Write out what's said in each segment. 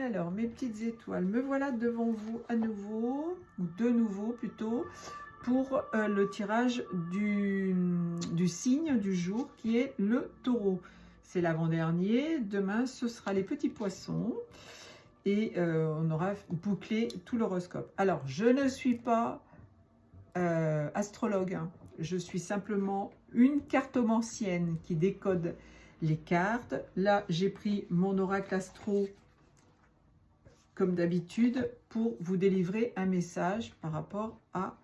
Alors, mes petites étoiles, me voilà devant vous à nouveau, ou de nouveau plutôt, pour le tirage du signe du jour qui est le taureau. C'est l'avant-dernier, demain ce sera les petits poissons et on aura bouclé tout l'horoscope. Alors, je ne suis pas astrologue, hein. Je suis simplement une cartomancienne qui décode les cartes. Là, j'ai pris mon oracle astro comme d'habitude pour vous délivrer un message par rapport à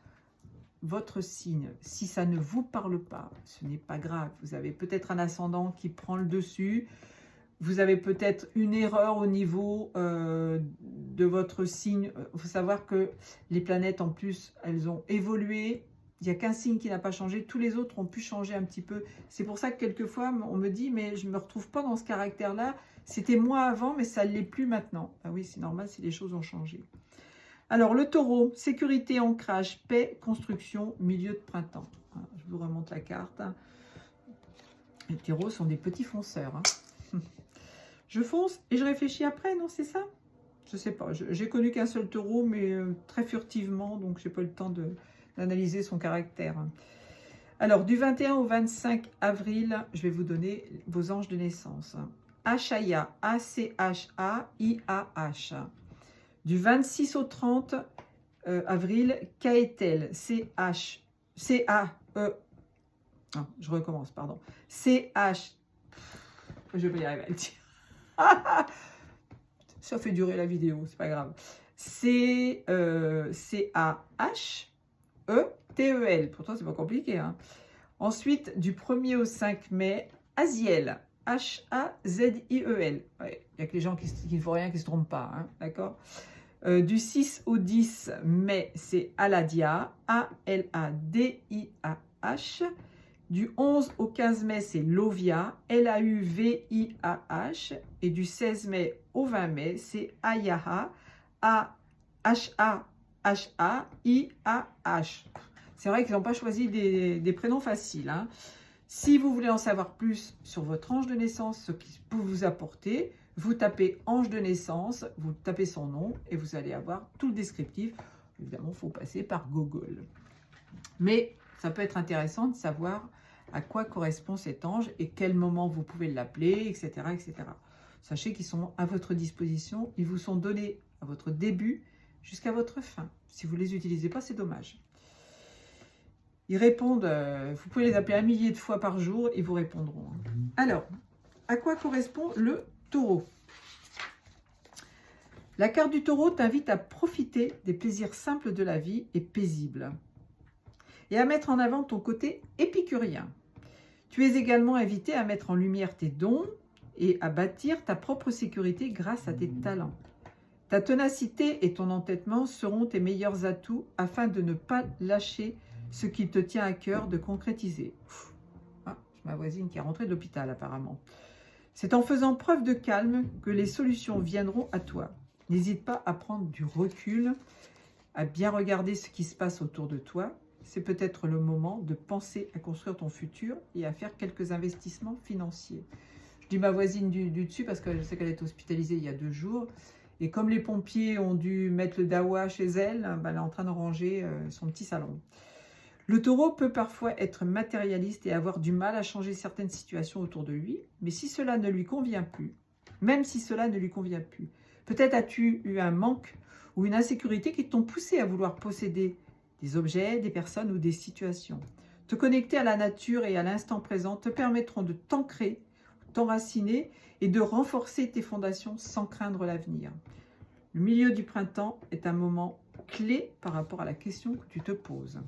votre signe. Si ça ne vous parle pas, ce n'est pas grave. Vous avez peut-être un ascendant qui prend le dessus. Vous avez peut-être une erreur au niveau de votre signe. Il faut savoir que les planètes, en plus, elles ont évolué. Il n'y a qu'un signe qui n'a pas changé. Tous les autres ont pu changer un petit peu. C'est pour ça que quelquefois, on me dit, mais je ne me retrouve pas dans ce caractère-là. C'était moi avant, mais ça ne l'est plus maintenant. Ah oui, c'est normal si les choses ont changé. Alors, le taureau, sécurité, ancrage, paix, construction, milieu de printemps. Je vous remonte la carte. Les taureaux sont des petits fonceurs. Je fonce et je réfléchis après, non, c'est ça? Je sais pas. J'ai connu qu'un seul taureau, mais très furtivement, donc j'ai pas eu le temps d'analyser son caractère. Alors, du 21 au 25 avril, je vais vous donner vos anges de naissance. Achaya, A-C-H-A-I-A-H. Du 26 au 30 avril, Kaetel, C-H, C-A-E, non, je recommence, pardon, C-H, je vais y arriver à le dire. Ça fait durer la vidéo, c'est pas grave. C-A-H-E-T-E-L, pourtant c'est pas compliqué, hein. Ensuite, du 1er au 5 mai, Aziel, H-A-Z-I-E-L. Il n'y a que les gens qui ne font rien qui ne se trompent pas, hein, d'accord. Du 6 au 10 mai, c'est Aladia, A-L-A-D-I-A-H. Du 11 au 15 mai, c'est Lovia, L-A-U-V-I-A-H. Et du 16 mai au 20 mai, c'est Ayaha, A-H-A-H-A-I-A-H. C'est vrai qu'ils n'ont pas choisi des prénoms faciles, hein. Si vous voulez en savoir plus sur votre ange de naissance, ce qu'il peut vous apporter, vous tapez ange de naissance, vous tapez son nom et vous allez avoir tout le descriptif. Évidemment, il faut passer par Google. Mais ça peut être intéressant de savoir à quoi correspond cet ange et quel moment vous pouvez l'appeler, etc., etc. Sachez qu'ils sont à votre disposition. Ils vous sont donnés à votre début jusqu'à votre fin. Si vous ne les utilisez pas, c'est dommage. Ils répondent, vous pouvez les appeler 1 millier de fois par jour, ils vous répondront. Alors, à quoi correspond le taureau? La carte du taureau t'invite à profiter des plaisirs simples de la vie et paisibles, et à mettre en avant ton côté épicurien. Tu es également invité à mettre en lumière tes dons et à bâtir ta propre sécurité grâce à tes talents. Ta ténacité et ton entêtement seront tes meilleurs atouts afin de ne pas lâcher ce qu'il te tient à cœur de concrétiser. Ah, c'est ma voisine qui est rentrée de l'hôpital apparemment. C'est en faisant preuve de calme que les solutions viendront à toi. N'hésite pas à prendre du recul, à bien regarder ce qui se passe autour de toi. C'est peut-être le moment de penser à construire ton futur et à faire quelques investissements financiers. Je dis ma voisine du dessus parce que je sais qu'elle est hospitalisée il y a 2 jours. Et comme les pompiers ont dû mettre le dawa chez elle, ben elle est en train de ranger son petit salon. Le taureau peut parfois être matérialiste et avoir du mal à changer certaines situations autour de lui, mais si cela ne lui convient plus, même si cela ne lui convient plus, peut-être as-tu eu un manque ou une insécurité qui t'ont poussé à vouloir posséder des objets, des personnes ou des situations. Te connecter à la nature et à l'instant présent te permettront de t'ancrer, t'enraciner et de renforcer tes fondations sans craindre l'avenir. Le milieu du printemps est un moment clé par rapport à la question que tu te poses.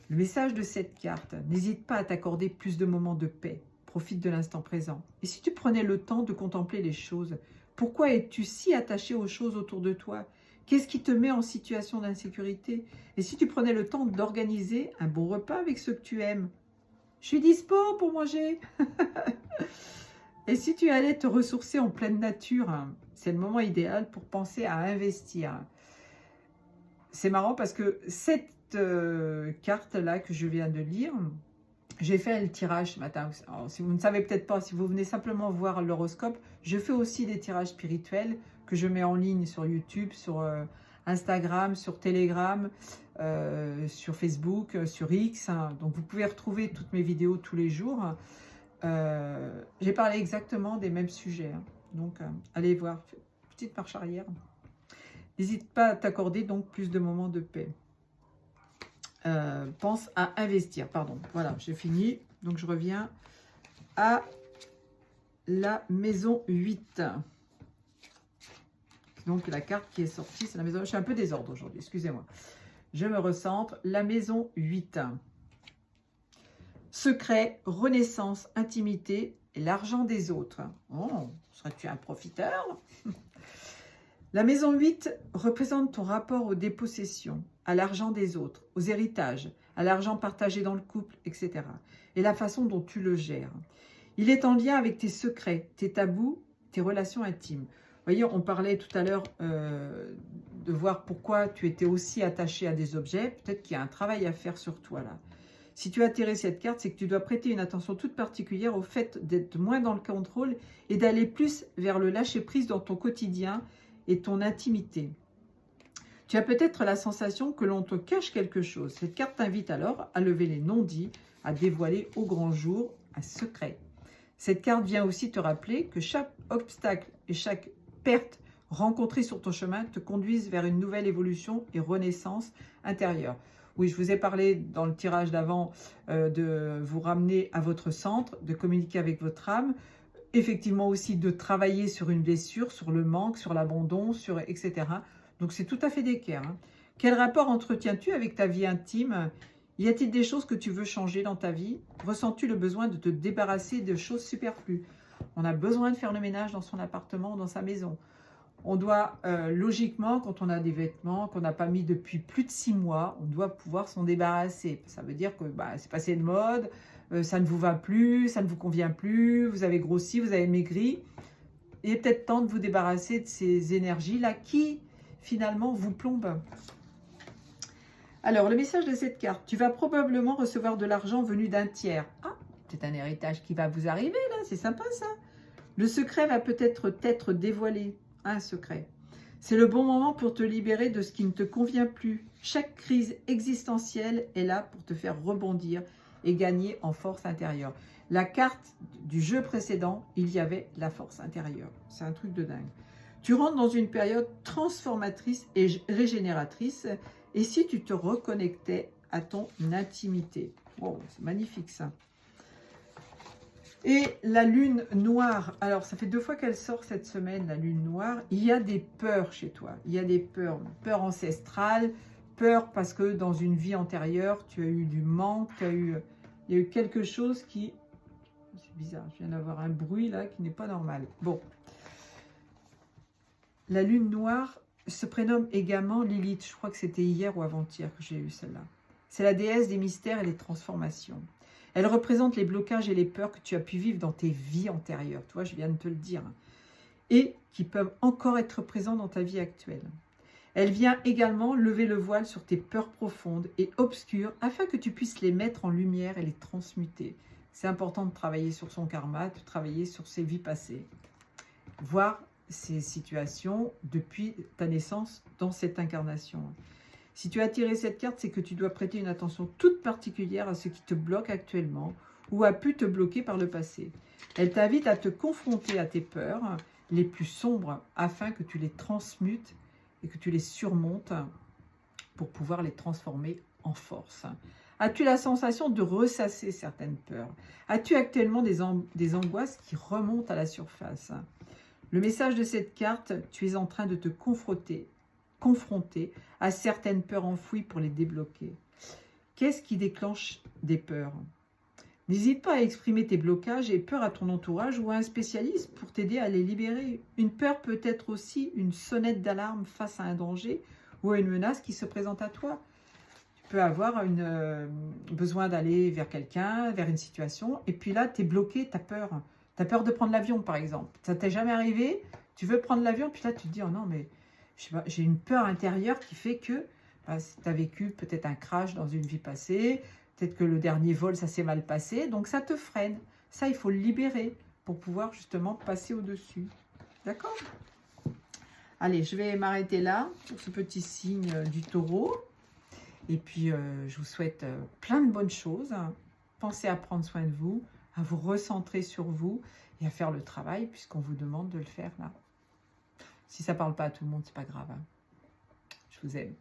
Le message de cette carte, n'hésite pas à t'accorder plus de moments de paix. Profite de l'instant présent. Et si tu prenais le temps de contempler les choses, pourquoi es-tu si attaché aux choses autour de toi? Qu'est-ce qui te met en situation d'insécurité? Et si tu prenais le temps d'organiser un bon repas avec ceux que tu aimes? Je suis dispo pour manger. Et si tu allais te ressourcer en pleine nature, c'est le moment idéal pour penser à investir. C'est marrant parce que cette carte-là que je viens de lire, j'ai fait le tirage ce matin. Alors, si vous ne savez peut-être pas, si vous venez simplement voir l'horoscope, je fais aussi des tirages spirituels que je mets en ligne sur YouTube, sur Instagram, sur Telegram, sur Facebook, sur X. Hein. Donc, vous pouvez retrouver toutes mes vidéos tous les jours. J'ai parlé exactement des mêmes sujets. Hein. Donc, allez voir. Petite marche arrière. N'hésite pas à t'accorder donc plus de moments de paix. Pense à investir. Pardon. Voilà, j'ai fini. Donc, je reviens à la maison 8. Donc, la carte qui est sortie, c'est la maison... Je suis un peu désordre aujourd'hui, excusez-moi. Je me recentre. La maison 8. Secret, renaissance, intimité et l'argent des autres. Oh, serais-tu un profiteur? La maison 8 représente ton rapport aux dépossessions, à l'argent des autres, aux héritages, à l'argent partagé dans le couple, etc. Et la façon dont tu le gères. Il est en lien avec tes secrets, tes tabous, tes relations intimes. Vous voyez, on parlait tout à l'heure de voir pourquoi tu étais aussi attaché à des objets. Peut-être qu'il y a un travail à faire sur toi là. Si tu as tiré cette carte, c'est que tu dois prêter une attention toute particulière au fait d'être moins dans le contrôle et d'aller plus vers le lâcher-prise dans ton quotidien et ton intimité. Tu as peut-être la sensation que l'on te cache quelque chose. Cette carte t'invite alors à lever les non-dits, à dévoiler au grand jour un secret. Cette carte vient aussi te rappeler que chaque obstacle et chaque perte rencontrée sur ton chemin te conduisent vers une nouvelle évolution et renaissance intérieure. Oui, je vous ai parlé dans le tirage d'avant de vous ramener à votre centre, de communiquer avec votre âme, effectivement aussi de travailler sur une blessure, sur le manque, sur l'abandon, sur etc. Donc c'est tout à fait d'équerre. Hein. Quel rapport entretiens-tu avec ta vie intime? Y a-t-il des choses que tu veux changer dans ta vie? Ressens-tu le besoin de te débarrasser de choses superflues? On a besoin de faire le ménage dans son appartement ou dans sa maison. On doit, logiquement, quand on a des vêtements qu'on n'a pas mis depuis plus de 6 mois, on doit pouvoir s'en débarrasser. Ça veut dire que c'est passé de mode, ça ne vous va plus, ça ne vous convient plus, vous avez grossi, vous avez maigri. Il est peut-être temps de vous débarrasser de ces énergies-là qui, finalement, vous plombent. Alors, le message de cette carte, tu vas probablement recevoir de l'argent venu d'un tiers. Ah, c'est un héritage qui va vous arriver, là, c'est sympa ça. Le secret va peut-être t'être dévoilé. Un secret. C'est le bon moment pour te libérer de ce qui ne te convient plus. Chaque crise existentielle est là pour te faire rebondir et gagner en force intérieure. La carte du jeu précédent, il y avait la force intérieure. C'est un truc de dingue. Tu rentres dans une période transformatrice et régénératrice. Et si tu te reconnectais à ton intimité? Wow, c'est magnifique ça. Et la lune noire, alors ça fait 2 fois qu'elle sort cette semaine, la lune noire. Il y a des peurs chez toi, il y a des peurs ancestrales, peur parce que dans une vie antérieure, tu as eu du manque, il y a eu quelque chose qui... C'est bizarre, je viens d'avoir un bruit là qui n'est pas normal. Bon. La lune noire se prénomme également Lilith. Je crois que c'était hier ou avant-hier que j'ai eu celle-là. C'est la déesse des mystères et des transformations. Elle représente les blocages et les peurs que tu as pu vivre dans tes vies antérieures. Tu vois, je viens de te le dire. Et qui peuvent encore être présents dans ta vie actuelle. Elle vient également lever le voile sur tes peurs profondes et obscures afin que tu puisses les mettre en lumière et les transmuter. C'est important de travailler sur son karma, de travailler sur ses vies passées. Voir ces situations depuis ta naissance dans cette incarnation. Si tu as tiré cette carte, c'est que tu dois prêter une attention toute particulière à ce qui te bloque actuellement ou a pu te bloquer par le passé. Elle t'invite à te confronter à tes peurs les plus sombres afin que tu les transmutes et que tu les surmontes pour pouvoir les transformer en force. As-tu la sensation de ressasser certaines peurs? As-tu actuellement des angoisses qui remontent à la surface? Le message de cette carte, tu es en train de te confronter à certaines peurs enfouies pour les débloquer. Qu'est-ce qui déclenche des peurs? N'hésite pas à exprimer tes blocages et peurs à ton entourage ou à un spécialiste pour t'aider à les libérer. Une peur peut être aussi une sonnette d'alarme face à un danger ou à une menace qui se présente à toi. Tu peux avoir besoin d'aller vers quelqu'un, vers une situation, et puis là, tu es bloqué, tu as peur. Tu as peur de prendre l'avion, par exemple. Ça t'est jamais arrivé? Tu veux prendre l'avion, puis là, tu te dis, oh non, mais je sais pas, j'ai une peur intérieure qui fait que tu as vécu peut-être un crash dans une vie passée, peut-être que le dernier vol, ça s'est mal passé, donc ça te freine. Ça, il faut le libérer pour pouvoir justement passer au-dessus. D'accord? Allez, je vais m'arrêter là pour ce petit signe du taureau. Et puis, je vous souhaite plein de bonnes choses. Pensez à prendre soin de vous, à vous recentrer sur vous et à faire le travail puisqu'on vous demande de le faire là. Si ça ne parle pas à tout le monde, c'est pas grave. Hein. Je vous aime.